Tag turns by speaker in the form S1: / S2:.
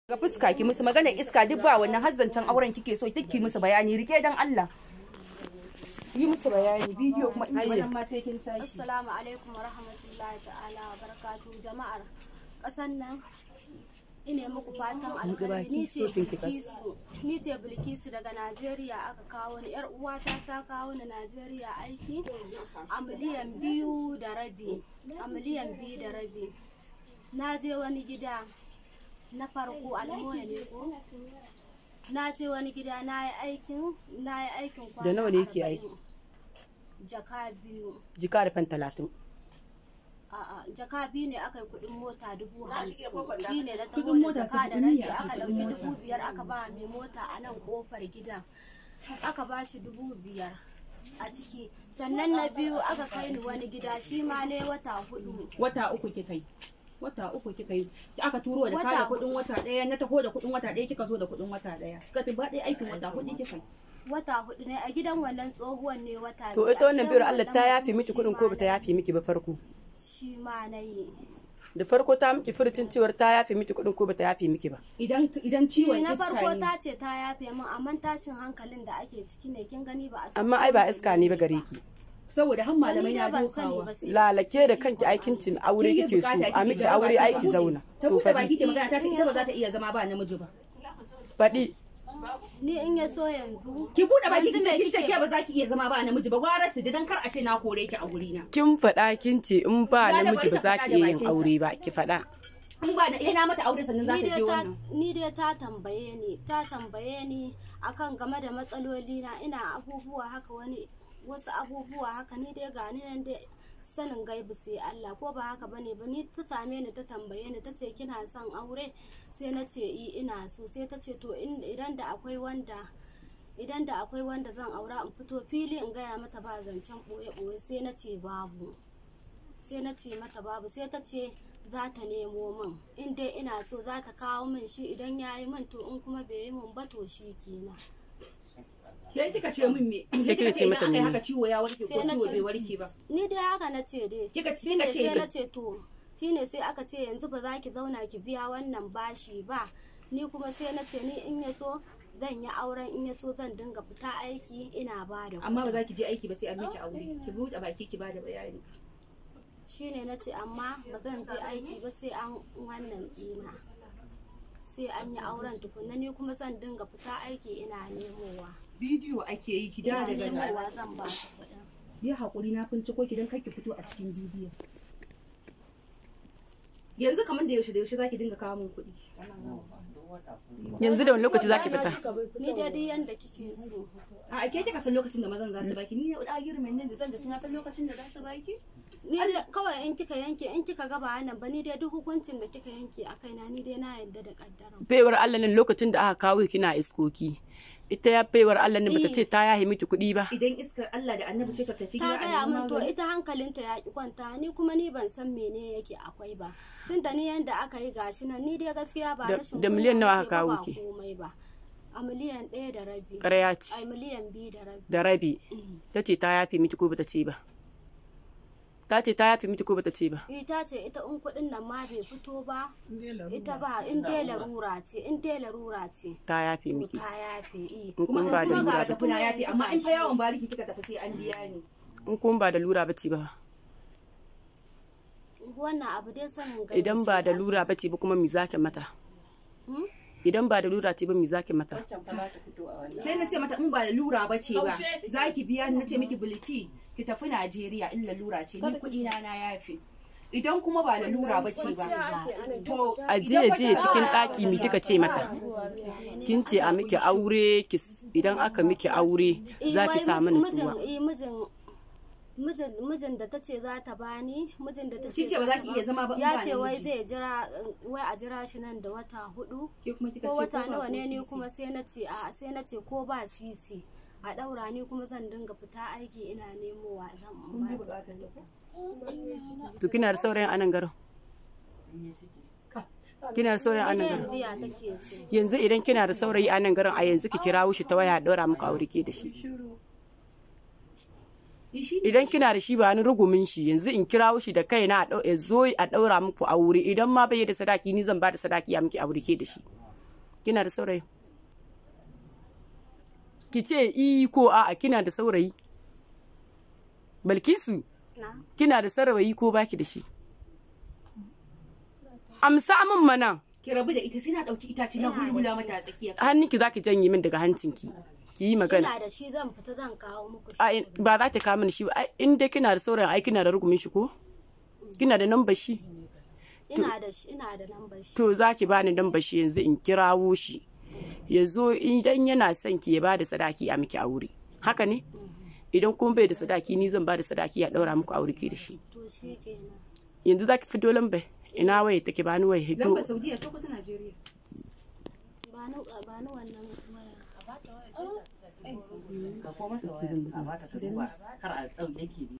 S1: ga fuska ki musu magana iska duk ba wannan hazzancin auren kike so kike musu bayani rike dan Allah yi musu bayani bidiyo kuma in wannan ma sai kin saki.
S2: Assalamu alaikum wa rahmatullahi ta'ala wa barakatuh jama'ar kasan nan ine muku fatan alkhairi. Ni ce Bilkisu daga Najeriya aka kawo ni, yar uwata ta kawo ni Najeriya aiki a miliyan 2.5 na je wani gida na farko almoya ne ko na je wani gida na yi aikin kwana
S1: da nawa ne yake aiki?
S2: Jaka 2
S1: jika da fan 30.
S2: a'a jaka 2 ne aka yi kudin mota 50,000 shi ne da taho da jaka da rabi aka dauki 5,000 aka ba mai mota a nan kofar gidan aka ba shi 5,000 a ciki. Sannan na biyu aka kai ni wani gida shi ma ne wata 4.
S1: Wata 3 kika yi? Wata 3 kika yi aka turo da kada kudin wata daya na taho da kudin wata daya kika zo da kudin wata daya kika tuba dai aikin wata 4 kika yi?
S2: Wata 4 ne a gidan wannan tsohuwan ne wata.
S1: To ita wannan biyar Allah ta yafi miki kudin ko bata yafi miki ba farko?
S2: Shi ma nayi
S1: da farko ta miki furucin ciwar ta yafe miki kudin ko bata yafe miki ba? Idan ciwon iska ne.
S2: Na farko ta ce ta yafe min amma tashin hankalin da ake ciki ne kin gani ba a.
S1: Amma ai ba iska ne ba gare ki. Saboda har malamai na dukawa. Lalake da kanki aikin cin aure kike so a miki aure aiki zauna.
S3: To fa baki ke magana ta ce ita ba za ta iya zama ba namiji ba.
S1: Faɗi.
S2: Ni in ya so yanzu
S3: ki bude baki kin ce ke ba za ki iya zama ba namiji ba, gwara su ji dan kar a ce na kore ki a guri na.
S1: Kin faɗa kin ce in ba namiji ba za ki iya yin aure ba, ki faɗa.
S3: In ba da na mata aure sannan za ta je wannan.
S2: Ni dai ta tambaye ni akan game da matsaloli na, ina abubuwa haka wasu abubuwa haka ni dai ga ni nan dai sanin gaibu sai Allah ko ba haka bane ba. Ni ta same ni ta tambaye ni tace kina son aure, sai na ce ina so, sai ta ce to idan da akwai wanda zan aura in fito fili in gaya mata ba zancen boye sai na ce babu, sai na ce mata babu, sai ta ce za ta nemo min in dai ina so za ta kawo min shi, idan yayi min to in kuma bai yi min ba to shi kenan.
S3: Sai kika ce min me? Sai kika ce mata me? Haka ciwo ya warke ko ciwo bai warke ba?
S2: Ni dai haka na ce dai.
S3: Kika ce
S2: sai na ce to shine sai aka ce yanzu ba za ki zauna ki biya wannan bashi ba. Ni kuma sai na ce ni in ya so zan yi auren, in ya so zan dinga fita aiki ina ba da.
S3: Amma ba za ki je aiki ba sai an miki aure. Ki buɗe baki ki ba da bayani.
S2: Shine na ce amma ba zan je aiki ba sai an wannan ɗina. Sai an yi auren tukunna ni kuma zan dinga fita aiki ina nemowa.
S3: Bidiyo ake yi ki da daga
S2: nemowa zan ba ki kuɗin.
S3: Yi hakuri na finciko ki dan kar ki fito a cikin bidiyo. Yanzu kamar da yaushe zaki dinga kawo min kuɗi.
S1: Yanzu da wani lokaci zaki fita?
S2: Ni dai yanda kike so.
S3: A ke kika san lokacin da mazan za su baki, ni da girman nan da zan da suna san lokacin da za su baki?
S2: Ni kawai in kika gaba nan ba, ni dai duk hukuncin da kika yanke a kaina ni dai na yarda da kaddara.
S1: Baiwar Allah nan lokacin da aka kawo kina iskoki. Ita ya baiwar Allah nan bata ce ta yahe miki kuɗi ba.
S3: Idan iskar Allah da Annabi ce ta tafi
S2: ta gaya min to ita hankalinta ya ki kwanta, ni kuma ni ban san mene yake akwai ba. Tunda ni yanda aka yi gashi nan ni dai gaskiya ba rashin
S1: da miliyan nawa aka kawo ki?
S2: Ba a miliyan 1.5.
S1: Ƙarya ce.
S2: A miliyan 2.5.
S1: Da rabi. Ta ce ta yafe miki ko bata ce ba? Ta ce ta yafe miki ko bata ce ba?
S2: Ta ce ita in kuɗin nan ma bai fito ba, ita ba in dai larura ce.
S1: Ta yafe miki.
S2: Ta yafe
S1: kuma ba da lura
S3: ba kuna yafe, amma in fa yawon bariki kika tafi sai an biya ni.
S1: In kun ba da lura bace ba.
S2: Wannan abu dai sanin gaibi.
S1: Idan ba da lura bace ba kuma me zaki mata? Idan ba da lura ce ba me zaki mata?
S3: Sai na ce mata in ba da lura bace ba zaki biya ni, na ce miki Bilki ki tafi Najeriya in lalura ce ni kuɗi na yafe. Idan kuma ba lalura bace ba to
S1: ajiye cikin ɗaki mi kika ce mata? Kin ce a miki aure, idan aka miki aure za ki samu nutsuwa.
S2: Mijin da ta ce za ta bani, mijin da ta
S3: ce ba za ki iya zama ba,
S2: ya ce wai zai jira, wai a jira shi nan da wata 4 ko wata nawa ne, ni kuma sai na ce ko ba sisi a daura, ni kuma zan dinga fita aiki ina nemowa idan ba.
S1: To kina da saurayin anan garin? Kina da saurayi a nan garin? Yanzu idan kina da saurayi a nan garin a yanzu ki kirawo shi ta waya daura muku aure ke da shi. Idan kina da shi ba ni rugumin shi, yanzu in kirawo shi da kaina a zo a daura muku aure, idan ma bai da sadaki ni zan ba da sadaki a miki aure ke da shi.
S4: Kina da saurayi? Ki ce i ko a'a kina da saurayi? Balkisu, kina da saurayi ko baki da shi? Amsa min mana.
S3: Ki rabu da ita sai na dauki itace na gulgula mata a tsakiya.
S4: Hannunki zaki janye min daga hancinki. Ki yi magana.
S2: Ina da shi zan fita zan kawo muku shi.
S4: Ba za ta kawo mini shi ba. In dai kina da saurayi ai kina da rugumin shi ko? Kina da number shi?
S2: Ina da shi, ina da number shi.
S4: To zaki bani number shi yanzu in kirawo shi. Ya zo idan yana son ki ya bada sadaki a miki aure. Haka ne? Idan kuma bai da sadaki ni zan bada sadaki ya daura muku aure ke da shi.
S2: To shi kenan.
S4: Yanzu zaki fito lambe. Ina waye take bani waye hito.
S3: Lamba Saudiya ce ko ta Najeriya?
S2: Ba ni wannan waya.
S5: Ka koma ta waya a bata ka duba kar a dauke ki